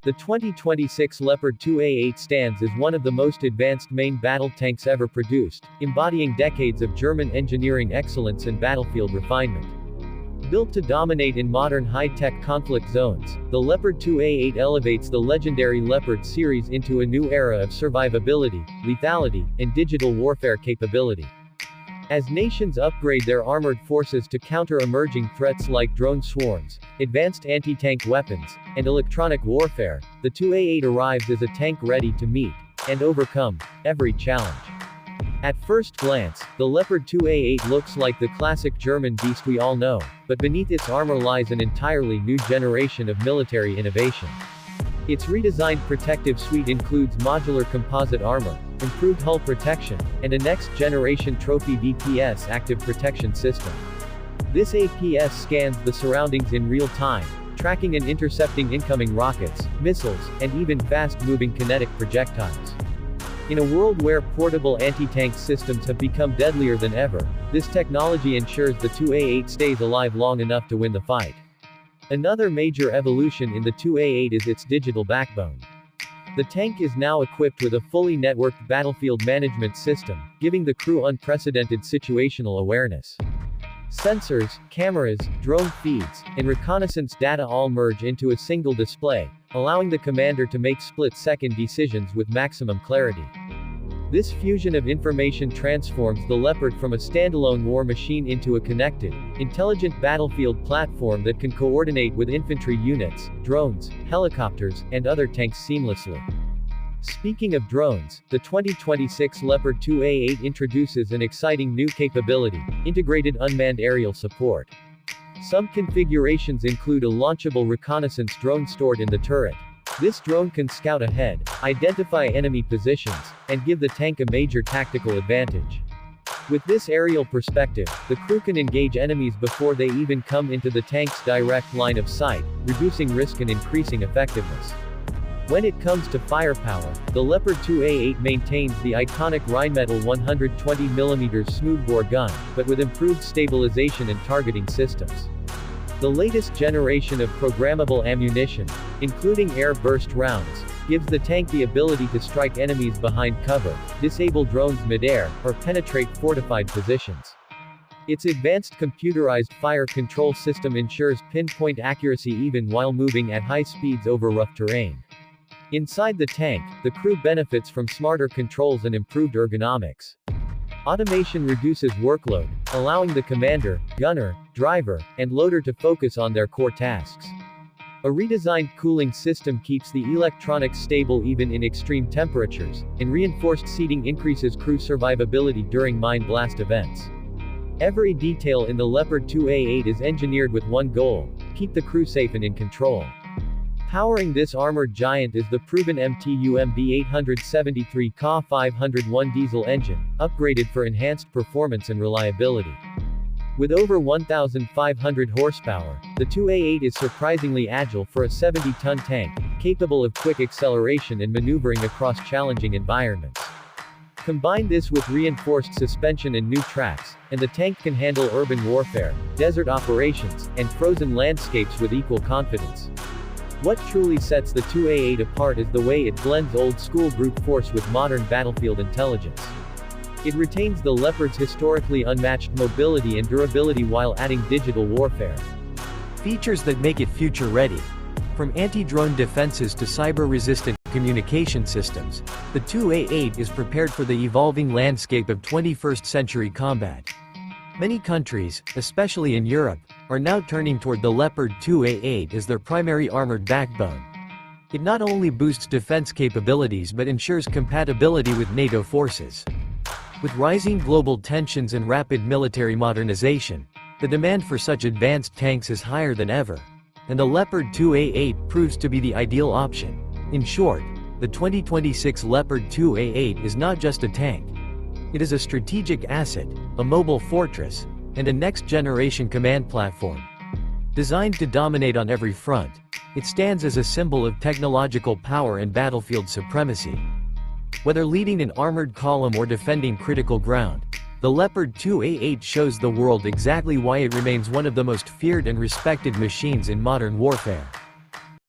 The 2026 Leopard 2A8 stands as one of the most advanced main battle tanks ever produced, embodying decades of German engineering excellence and battlefield refinement. Built to dominate in modern high-tech conflict zones, the Leopard 2A8 elevates the legendary Leopard series into a new era of survivability, lethality, and digital warfare capability. As nations upgrade their armored forces to counter emerging threats like drone swarms, advanced anti-tank weapons, and electronic warfare, the 2A8 arrives as a tank ready to meet and overcome every challenge. At first glance, the Leopard 2A8 looks like the classic German beast we all know, but beneath its armor lies an entirely new generation of military innovation. Its redesigned protective suite includes modular composite armor, improved hull protection, and a next-generation Trophy VPS active protection system. This APS scans the surroundings in real time, tracking and intercepting incoming rockets, missiles, and even fast-moving kinetic projectiles. In a world where portable anti-tank systems have become deadlier than ever, this technology ensures the 2A8 stays alive long enough to win the fight. Another major evolution in the 2A8 is its digital backbone. The tank is now equipped with a fully networked battlefield management system, giving the crew unprecedented situational awareness. Sensors, cameras, drone feeds, and reconnaissance data all merge into a single display, allowing the commander to make split-second decisions with maximum clarity. This fusion of information transforms the Leopard from a standalone war machine into a connected, intelligent battlefield platform that can coordinate with infantry units, drones, helicopters, and other tanks seamlessly. Speaking of drones, the 2026 Leopard 2A8 introduces an exciting new capability: integrated unmanned aerial support. Some configurations include a launchable reconnaissance drone stored in the turret. This drone can scout ahead, identify enemy positions, and give the tank a major tactical advantage. With this aerial perspective, the crew can engage enemies before they even come into the tank's direct line of sight, reducing risk and increasing effectiveness. When it comes to firepower, the Leopard 2A8 maintains the iconic Rheinmetall 120mm smoothbore gun, but with improved stabilization and targeting systems. The latest generation of programmable ammunition, including air burst rounds, gives the tank the ability to strike enemies behind cover, disable drones mid-air, or penetrate fortified positions. Its advanced computerized fire control system ensures pinpoint accuracy even while moving at high speeds over rough terrain. Inside the tank, the crew benefits from smarter controls and improved ergonomics. Automation reduces workload, allowing the commander, gunner, driver, and loader to focus on their core tasks. A redesigned cooling system keeps the electronics stable even in extreme temperatures, and reinforced seating increases crew survivability during mine blast events. Every detail in the Leopard 2A8 is engineered with one goal: keep the crew safe and in control. Powering this armored giant is the proven MTU-MB 873 Ka 501 diesel engine, upgraded for enhanced performance and reliability. With over 1,500 horsepower, the 2A8 is surprisingly agile for a 70-ton tank, capable of quick acceleration and maneuvering across challenging environments. Combine this with reinforced suspension and new tracks, and the tank can handle urban warfare, desert operations, and frozen landscapes with equal confidence. What truly sets the 2A8 apart is the way it blends old-school brute force with modern battlefield intelligence. It retains the Leopard's historically unmatched mobility and durability while adding digital warfare features that make it future-ready. From anti-drone defenses to cyber-resistant communication systems, the 2A8 is prepared for the evolving landscape of 21st-century combat. Many countries, especially in Europe, are now turning toward the Leopard 2A8 as their primary armored backbone. It not only boosts defense capabilities but ensures compatibility with NATO forces. With rising global tensions and rapid military modernization, the demand for such advanced tanks is higher than ever, and the Leopard 2A8 proves to be the ideal option. In short, the 2026 Leopard 2A8 is not just a tank. It is a strategic asset, a mobile fortress, and a next-generation command platform. Designed to dominate on every front, it stands as a symbol of technological power and battlefield supremacy. Whether leading an armored column or defending critical ground, the Leopard 2A8 shows the world exactly why it remains one of the most feared and respected machines in modern warfare.